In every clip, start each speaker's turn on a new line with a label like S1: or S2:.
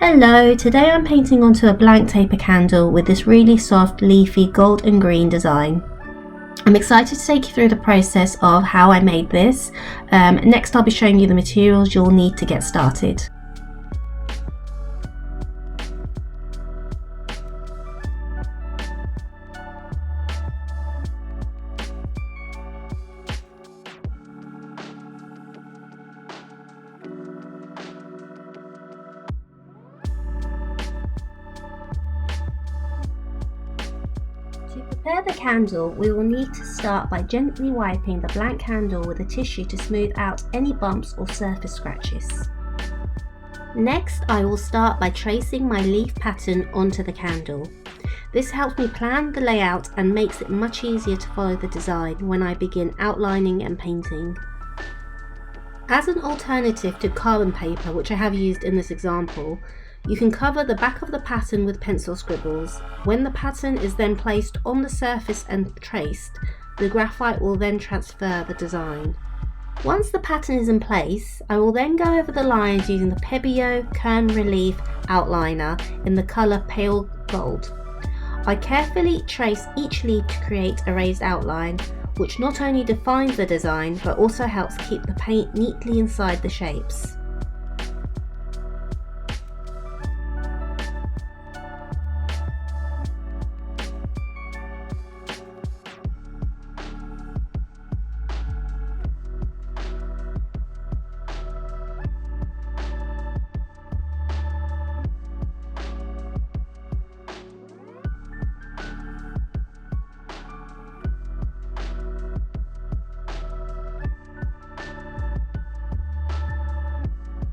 S1: Hello, today I'm painting onto a blank paper candle with this really soft leafy gold and green design. I'm excited to take you through the process of how I made this. Next I'll be showing you the materials you'll need to get started. To prepare the candle, we will need to start by gently wiping the blank candle with a tissue to smooth out any bumps or surface scratches. Next, I will start by tracing my leaf pattern onto the candle. This helps me plan the layout and makes it much easier to follow the design when I begin outlining and painting. As an alternative to carbon paper, which I have used in this example, you can cover the back of the pattern with pencil scribbles. When the pattern is then placed on the surface and traced, the graphite will then transfer the design. Once the pattern is in place, I will then go over the lines using the Pebeo Cerne Relief outliner in the colour pale gold. I carefully trace each leaf to create a raised outline, which not only defines the design but also helps keep the paint neatly inside the shapes.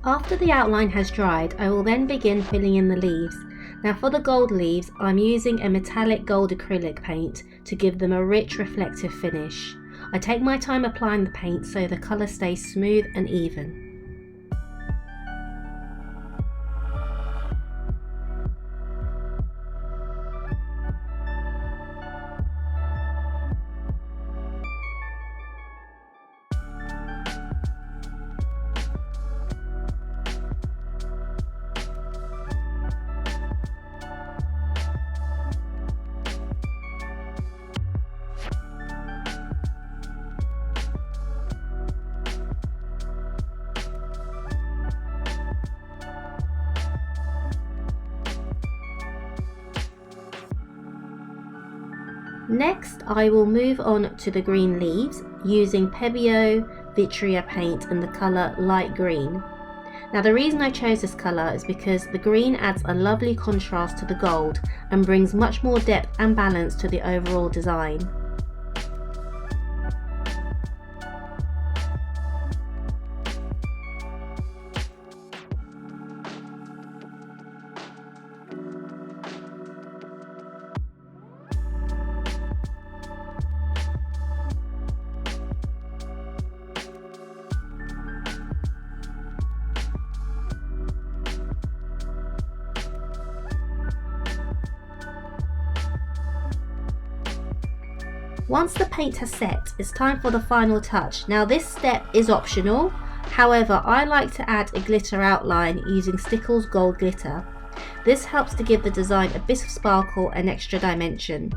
S1: After the outline has dried, I will then begin filling in the leaves. Now for the gold leaves, I'm using a metallic gold acrylic paint to give them a rich reflective finish. I take my time applying the paint so the colour stays smooth and even. Next, I will move on to the green leaves using Pebeo Vitrea paint in the colour light green. Now the reason I chose this colour is because the green adds a lovely contrast to the gold and brings much more depth and balance to the overall design. Once the paint has set, it's time for the final touch. Now this step is optional, however I like to add a glitter outline using Stickles gold glitter. This helps to give the design a bit of sparkle and extra dimension.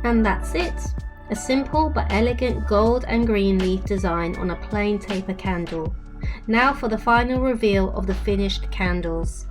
S1: And that's it! A simple but elegant gold and green leaf design on a plain paper candle. Now for the final reveal of the finished candles.